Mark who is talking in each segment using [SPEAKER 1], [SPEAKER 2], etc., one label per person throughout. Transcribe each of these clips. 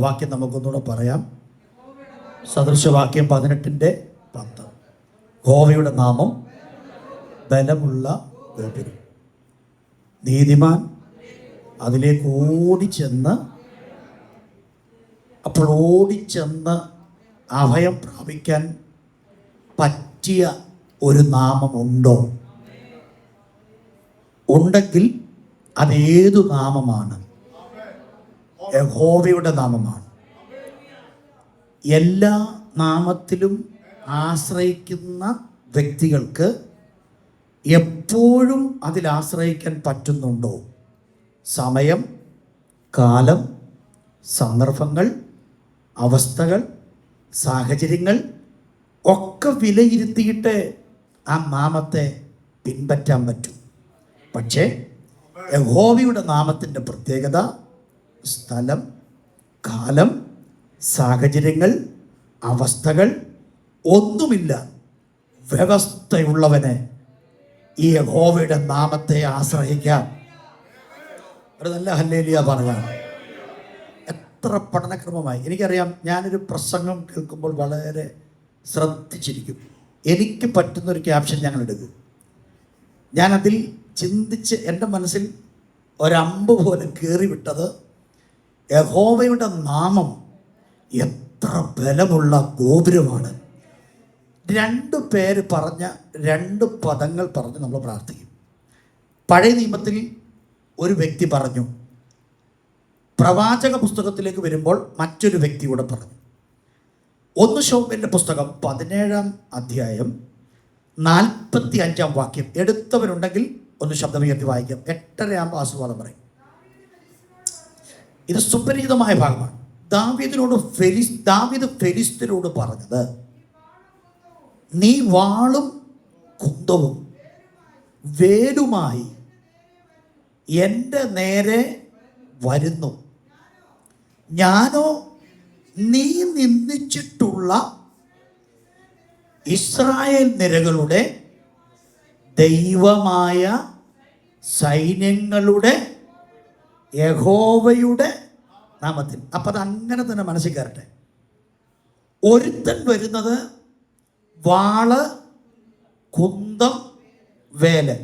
[SPEAKER 1] വാക്യം നമുക്കൊന്നുകൂടെ പറയാം. സദൃശവാക്യം 18:10. യഹോവയുടെ നാമം ബലമുള്ള ഗോപുരം, നീതിമാൻ അതിലേക്ക് ഓടിച്ചെന്ന് അഭയം പ്രാപിക്കാൻ പറ്റിയ ഒരു നാമമുണ്ടോ? ഉണ്ടെങ്കിൽ അതേതു നാമമാണ്? യഹോവയുടെ നാമമാണ്. എല്ലാ നാമത്തിലും ആശ്രയിക്കുന്ന വ്യക്തികൾക്ക് എപ്പോഴും അതിൽ ആശ്രയിക്കാൻ പറ്റുന്നുണ്ടോ? സമയം, കാലം, സന്ദർഭങ്ങൾ, അവസ്ഥകൾ, സാഹചര്യങ്ങൾ ഒക്കെ വിലയിരുത്തിയിട്ട് ആ നാമത്തെ പിൻപറ്റാൻ പറ്റും. പക്ഷേ യഹോവയുടെ നാമത്തിൻ്റെ പ്രത്യേകത സ്ഥലം, കാലം, സാഹചര്യങ്ങൾ, അവസ്ഥകൾ ഒന്നുമില്ല. വ്യവസ്ഥയുള്ളവനെ ഈ യഹോവയുടെ നാമത്തെ ആശ്രയിക്കാം. ഒരു നല്ല ഹല്ലേലൂയ പറയാം. എത്ര പഠനക്രമമായി! എനിക്കറിയാം, ഞാനൊരു പ്രസംഗം കേൾക്കുമ്പോൾ വളരെ ശ്രദ്ധിച്ചിരിക്കും. എനിക്ക് പറ്റുന്നൊരു ക്യാപ്ഷൻ ഞങ്ങൾ എടുക്കും. ഞാനതിൽ ചിന്തിച്ച് എൻ്റെ മനസ്സിൽ ഒരമ്പ് പോലെ കയറി വിട്ടത്, യഹോവയുടെ നാമം എത്ര ബലമുള്ള ഗോപുരമാണ്. 2 പേര് പറഞ്ഞ 2 പദങ്ങൾ പറഞ്ഞ് നമ്മൾ പ്രാർത്ഥിക്കും. പഴയ നിയമത്തിൽ ഒരു വ്യക്തി പറഞ്ഞു. പ്രവാചക പുസ്തകത്തിലേക്ക് വരുമ്പോൾ മറ്റൊരു വ്യക്തി കൂടെ പറഞ്ഞു. 1 ശമൂവേലിന്റെ പുസ്തകം 17-ാം അധ്യായം 45-ാം വാക്യം എടുത്തവരുണ്ടെങ്കിൽ ഒന്ന് ശബ്ദമുയർത്തി വായിക്കാം. 8:30 ആസ്വാദം പറയും. ഇത് സുപരിചിതമായ ഭാഗമാണ്. ദാവീദ് ഫെലിസ്ത്യരോട് പറഞ്ഞത്, നീ വാളും കുന്തവും വേലുമായി എൻ്റെ നേരെ വരുന്നു, ഞാനോ നീ നിന്ദിച്ചിട്ടുള്ള ഇസ്രായേൽ നിരകളുടെ ദൈവമായ സൈന്യങ്ങളുടെ യഹോവയുടെ നാമത്തിൽ. അപ്പം അത് അങ്ങനെ തന്നെ മനസ്സിൽ കയറട്ടെ. ഒരുത്തൻ വരുന്നത് വാള്, കുന്തം, വേല്.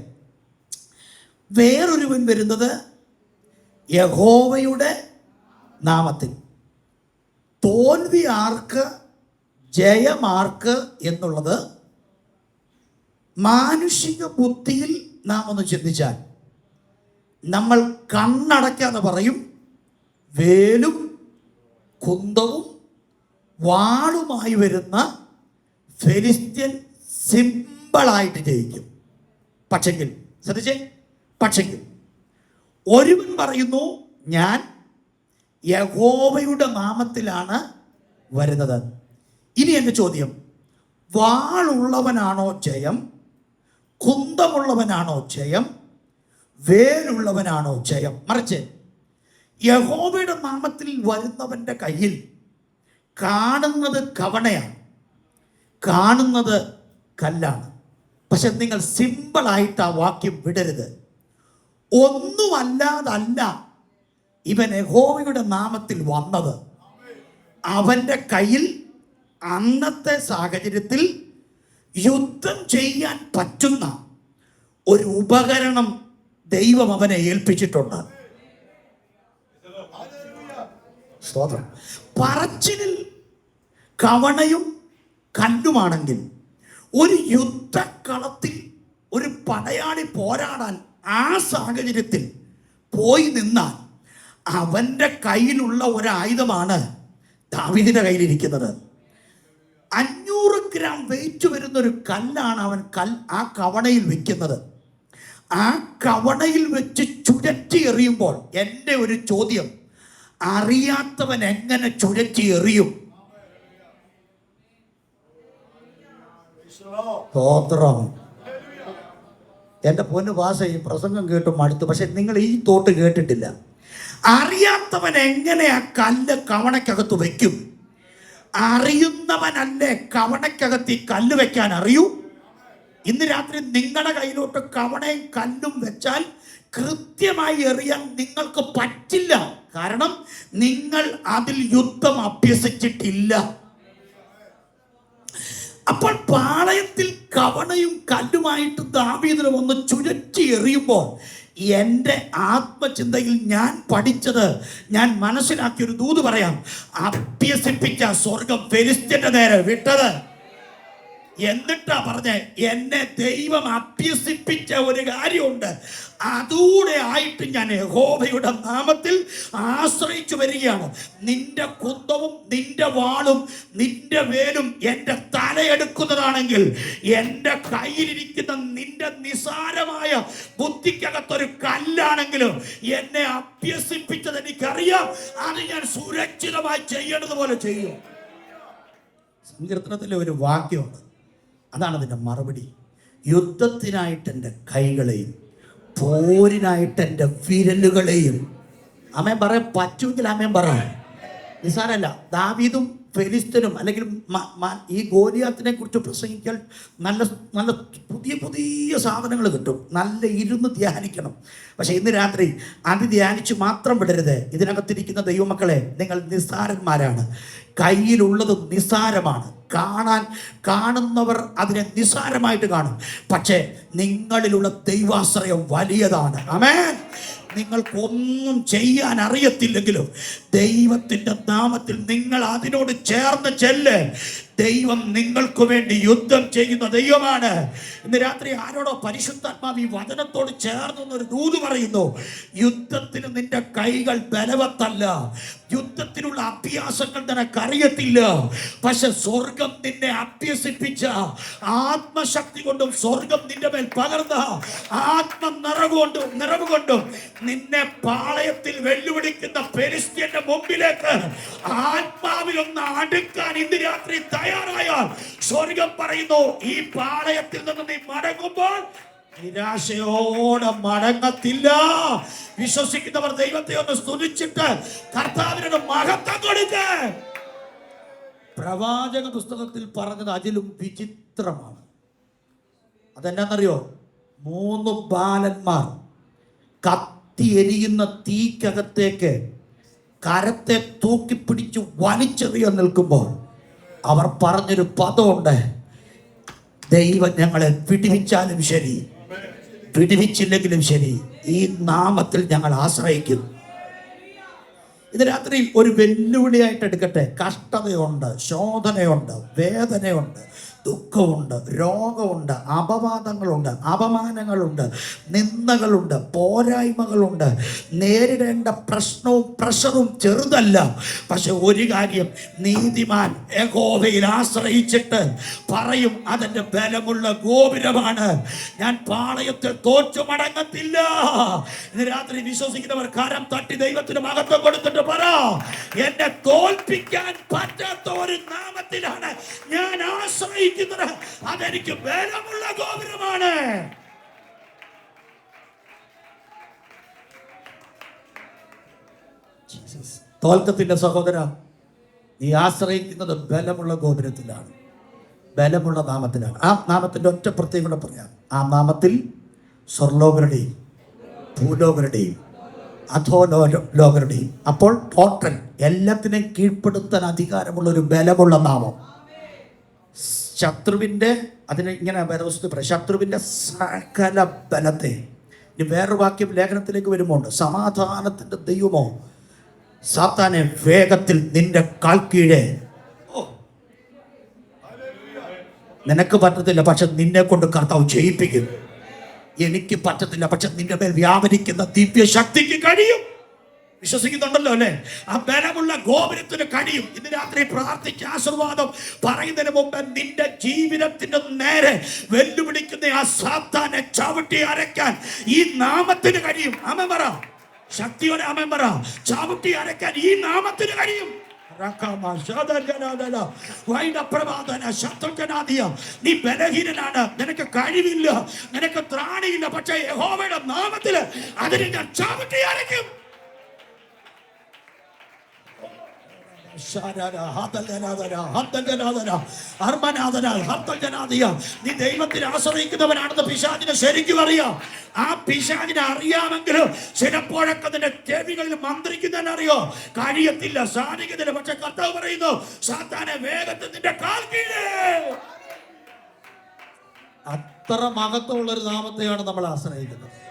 [SPEAKER 1] വേറൊരുവൻ വരുന്നത് യഹോവയുടെ നാമത്തിൽ. തോൽവി ആർക്ക്, ജയമാർക്ക് എന്നുള്ളത് മാനുഷിക ബുദ്ധിയിൽ നാം ഒന്ന് ചിന്തിച്ചാൽ നമ്മൾ കണ്ണടയ്ക്കാതെ പറയും, വേലും കുന്തവും വാളുമായി വരുന്ന ഫെലിസ്ത്യൻ സിമ്പിളായിട്ട് ജയിക്കും. പക്ഷെങ്കിൽ ശ്രദ്ധിച്ചേ, പക്ഷെങ്കിൽ ഒരുവൻ പറയുന്നു, ഞാൻ യഹോവയുടെ നാമത്തിലാണ് വരുന്നത്. ഇനി എൻ്റെ ചോദ്യം, വാളുള്ളവനാണോ ജയം? കുന്തമുള്ളവനാണോ ജയം? വേലുള്ളവനാണോ ജയം? മറിച്ച് യഹോവയുടെ നാമത്തിൽ വരുന്നവൻ്റെ കയ്യിൽ കാണുന്നത് കവണയാണ്, കാണുന്നത് കല്ലാണ്. പക്ഷെ നിങ്ങൾ സിമ്പിളായിട്ട് ആ വാക്യം വിടരുത്. ഒന്നുമല്ലാതല്ല ഇവൻ യഹോവയുടെ നാമത്തിൽ വന്നത്. അവൻ്റെ കയ്യിൽ അന്നത്തെ സാഹചര്യത്തിൽ യുദ്ധം ചെയ്യാൻ പറ്റുന്ന ഒരു ഉപകരണം ദൈവം അവനെ ഏൽപ്പിച്ചിട്ടുണ്ട്. സ്തോത്രം. പറച്ചിലിൽ കവണയും കല്ലുമാണെങ്കിൽ ഒരു യുദ്ധക്കളത്തിൽ ഒരു പടയാളി പോരാടാൻ ആ സാഹചര്യത്തിൽ പോയി നിന്നാൽ അവൻ്റെ കയ്യിലുള്ള ഒരായുധമാണ് ദാവീദിന്റെ കയ്യിലിരിക്കുന്നത്. 500 ഗ്രാം വെയിറ്റ് വരുന്നൊരു കല്ലാണ് അവൻ ആ കവണയിൽ വെക്കുന്നത്. ആ കവണയിൽ വെച്ച് ചുഴറ്റി എറിയുമ്പോൾ എൻ്റെ ഒരു ചോദ്യം, അറിയാത്തവൻ എങ്ങനെ ചുഴറ്റി എറിയും? സ്തോത്രം. എൻ്റെ പൊന്നു ഭാഷ ഈ പ്രസംഗം കേട്ട് മടുത്തു. പക്ഷെ നിങ്ങൾ ഈ തോട്ട് കേട്ടിട്ടില്ല. അറിയാത്തവൻ എങ്ങനെ ആ കല്ല് കവണക്കകത്ത് വെക്കും? അറിയുന്നവനല്ലേ കവണക്കകത്ത് ഈ കല്ല് വെക്കാൻ അറിയൂ? ഇന്ന് രാത്രി നിങ്ങളുടെ കയ്യിലോട്ട് കവണയും കല്ലും വെച്ചാൽ കൃത്യമായി എറിയാൻ നിങ്ങൾക്ക് പറ്റില്ല. കാരണം നിങ്ങൾ അതിൽ യുദ്ധം അഭ്യസിച്ചിട്ടില്ല. അപ്പോൾ പാളയത്തിൽ കവണയും കല്ലുമായിട്ട് ദാവീദിനെ ഒന്ന് ചുഴറ്റി എറിയുമ്പോൾ എൻ്റെ ആത്മചിന്തയിൽ ഞാൻ പഠിച്ചത്, ഞാൻ മനസ്സിലാക്കിയൊരു ദൂത് പറയാം. അഭ്യസിപ്പിച്ച സ്വർഗം ഫെലിസ്ത്യന്റെ നേരെ വിട്ടത്. എന്നിട്ടാ പറഞ്ഞ എന്നെ ദൈവം അഭ്യസിപ്പിച്ച ഒരു കാര്യമുണ്ട്. അതൂടെ ആയിട്ട് ഞാൻ യഹോവയുടെ നാമത്തിൽ ആശ്രയിച്ചു വരികയാണ്. നിന്റെ കുന്തവും നിന്റെ വാളും നിന്റെ വേലും എൻ്റെ തലയെടുക്കുന്നതാണെങ്കിൽ എൻ്റെ കയ്യിലിരിക്കുന്ന നിന്റെ നിസാരമായ ബുദ്ധിക്കകത്തൊരു കല്ലാണെങ്കിലും എന്നെ അഭ്യസിപ്പിച്ചത് എനിക്കറിയാം. അത് ഞാൻ സുരക്ഷിതമായി ചെയ്യേണ്ടതുപോലെ ചെയ്യും. സങ്കീർത്തനത്തിലെ ഒരു വാക്യമുണ്ട്, അതാണ് അതിൻ്റെ മറുപടി. യുദ്ധത്തിനായിട്ട് എൻ്റെ കൈകളെയും പോരിനായിട്ട് എൻ്റെ വിരലുകളെയും. ആമേൻ പറയാൻ പറ്റുമെങ്കിൽ ആമേൻ പറ. നിസാരല്ല. ദാവീദും ഫെലിസ്ത്യനും അല്ലെങ്കിൽ ഈ ഗോലിയാത്തിനെ കുറിച്ച് പ്രസംഗിക്കാൻ നല്ല നല്ല പുതിയ പുതിയ സാധനങ്ങൾ കിട്ടും. നല്ല ഇരുന്ന് ധ്യാനിക്കണം. പക്ഷേ ഇന്ന് രാത്രി അത് ധ്യാനിച്ച് മാത്രം വിടരുത്. ഇതിനകത്തിരിക്കുന്ന ദൈവമക്കളെ, നിങ്ങൾ നിസ്സാരന്മാരാണ്. കയ്യിലുള്ളത് നിസ്സാരമാണ്. കാണുന്നവർ അതിനെ നിസ്സാരമായിട്ട് കാണും. പക്ഷേ നിങ്ങളിലുള്ള ദൈവാശ്രയം വലിയതാണ്. ആമേൻ. നിങ്ങൾക്കൊന്നും ചെയ്യാൻ അറിയത്തില്ലെങ്കിലും ദൈവത്തിൻ്റെ നാമത്തിൽ നിങ്ങൾ അതിനോട് ചേർന്ന് ചെല്ല്. ദൈവം നിങ്ങൾക്ക് വേണ്ടി യുദ്ധം ചെയ്യുന്ന ദൈവമാണ്. ഇന്ന് രാത്രി ആരോടോ പരിശുദ്ധാത്മാവ് ഈ വചനത്തോട് ചേർന്നൊരു ദൂത് പറയുന്നു. യുദ്ധത്തിന് നിന്റെ കൈകൾ ബലവത്തല്ല. യുദ്ധത്തിനുള്ള അഭ്യാസങ്ങൾ നിനക്കറിയത്തില്ല. പക്ഷെ സ്വർഗം നിന്നെ അഭ്യസിപ്പിച്ച ആത്മശക്തി കൊണ്ടും സ്വർഗം നിന്റെ മേൽ പകർന്ന നിറവ് കൊണ്ടും നിന്നെ പാളയത്തിൽ വെല്ലുവിളിക്കുന്ന ഫെലിസ്ത്യന്റെ മുമ്പിലേക്ക് ആത്മാവിലൊന്ന് അടുക്കാൻ ഇന്ന് രാത്രി തയ്യാറായാൽ സ്വർഗം പറയുന്നു, ഈ പാളയത്തിൽ നിന്ന് നീ മടങ്ങുമ്പോൾ നിരാശയോടെ മടങ്ങത്തില്ല. വിശ്വസിക്കുന്നവർ ദൈവത്തെ ഒന്ന് സ്തുതിച്ചിട്ട് കർത്താവിനോട് മഹത്വം കൊടുക്ക. പ്രവാചക പുസ്തകത്തിൽ പറഞ്ഞത് അതിലും വിചിത്രമാണ്. അതെന്നാന്നറിയോ? 3 ബാലന്മാർ കത്തി എരിയുന്ന തീക്കകത്തേക്ക് കരത്തെ തൂക്കിപ്പിടിച്ച് വലിച്ചെറിയാൻ നിൽക്കുമ്പോൾ അവർ പറഞ്ഞൊരു പദമുണ്ട്, ദൈവം ഞങ്ങളെ വിടുവിച്ചാലും ശരി വിടുവിച്ചില്ലെങ്കിലും ശരി ഈ നാമത്തിൽ ഞങ്ങൾ ആശ്രയിക്കും. ഇത് രാത്രി ഒരു വെല്ലുവിളിയായിട്ട് എടുക്കട്ടെ. കഷ്ടതയുണ്ട്, ശോധനയുണ്ട്, വേദനയുണ്ട്, ദുഃഖമുണ്ട്, രോഗമുണ്ട്, അപവാദങ്ങളുണ്ട്, അപമാനങ്ങളുണ്ട്, നിന്ദകളുണ്ട്, പോരായ്മകളുണ്ട്. നേരിടേണ്ട പ്രശ്നവും പ്രഷറും ചെറുതല്ല. പക്ഷെ ഒരു കാര്യം, നീതിമാൻ യഹോവയിൽ ആശ്രയിച്ചിട്ട് പറയും, അതെന്റെ ബലമുള്ള ഗോപുരമാണ്, ഞാൻ പാളയത്തിൽ തോറ്റു മടങ്ങത്തില്ല. ഇന്ന് രാത്രി വിശ്വസിക്കുന്നവർ കരം തട്ടി ദൈവത്തിന് മഹത്വം കൊടുത്തിട്ട് പറ, എന്നെ തോൽപ്പിക്കാൻ പറ്റാത്ത ഒരു നാമത്തിലാണ് ഞാൻ ആശ്രയിക്കുന്നത്. അതെനിക്ക് ബലമുള്ള ഗോപുരമാണ്. തോൽക്കത്തിന്റെ സഹോദര, നീ ആശ്രയിക്കുന്നത് ബലമുള്ള ഗോപുരത്തിലാണ്, ബലമുള്ള നാമത്തിലാണ്. ആ നാമത്തിന്റെ ഒറ്റ പ്രത്യേകത പറയാം. ആ നാമത്തിൽ സ്വർലോകരുടെയും ഭൂലോകരുടെയും അധോലോകരുടെയും, അപ്പോൾ ടോട്ടൽ എല്ലാത്തിനെയും കീഴ്പ്പെടുത്താൻ അധികാരമുള്ള ഒരു ബലമുള്ള നാമം. ശത്രുവിൻ്റെ, അതിന് ഇങ്ങനെ വേറെ പറയാം, ശത്രുവിൻ്റെ സകല ബലത്തെ. ഇനി വേറൊരു വാക്യം ലേഖനത്തിലേക്ക് വരുമ്പോൾ, സമാധാനത്തിൻ്റെ ദൈവമോ സാത്താനെ വേഗത്തിൽ നിന്റെ കാൽ കീഴെ. നിനക്ക് പറ്റത്തില്ല, പക്ഷെ നിന്നെ കൊണ്ട് കർത്താവ് ജയിപ്പിക്കും. എനിക്ക് പറ്റത്തില്ല, പക്ഷെ നിന്റെ മേൽ വ്യാപരിക്കുന്ന ദിവ്യ ശക്തിക്ക് കഴിയും. വിശ്വസിക്കുന്നുണ്ടല്ലോ അല്ലേ? ആ ബലമുള്ള ഗോപുരത്തിന് കഴിയും. ഇന്ന് രാത്രി പ്രാർത്ഥിച്ച ആശീർവാദം പറയുന്നതിന് മുമ്പ് നിന്റെ ജീവിതത്തിന്റെ നേരെ വെല്ലുവിളിക്കുന്ന ആ സാത്താനെ ചവിട്ടി അരയ്ക്കാൻ ഈ നാമത്തിന് കഴിയും. ആമേൻ പറ. ശക്തിയോടെ ആമേൻ പറ. ചവിട്ടി അരയ്ക്കാൻ ഈ നാമത്തിന് കഴിയും. നീ ബലഹീനനാണ്, നിനക്ക് കഴിവില്ല, നിനക്ക് ത്രാണിയില്ല, പക്ഷേ യഹോവയുടെ നാമത്തില് അതിനെ ഞാൻ ചവിട്ടി അരയ്ക്കും. നീ ദൈവത്തിന് ആശ്രയിക്കുന്നവനാണെന്ന് പിശാചിനെ ശരിക്കും അറിയാം. ആ പിശാചിനെ അറിയാമെങ്കിലും ചിലപ്പോഴൊക്കെ നിന്റെ ചെവികളിൽ മന്ത്രിക്കുന്നതിന് അറിയോ, കഴിയത്തില്ല, സാധിക്കത്തില്ല. പക്ഷെ കർത്താവ് പറയുന്നു, സാത്താനെ വേഗത്തിൽ നിന്റെ കാൽ കീഴേ. അത്ര മഹത്വമുള്ളൊരു നാമത്തെയാണ് നമ്മൾ ആശ്രയിക്കുന്നത്.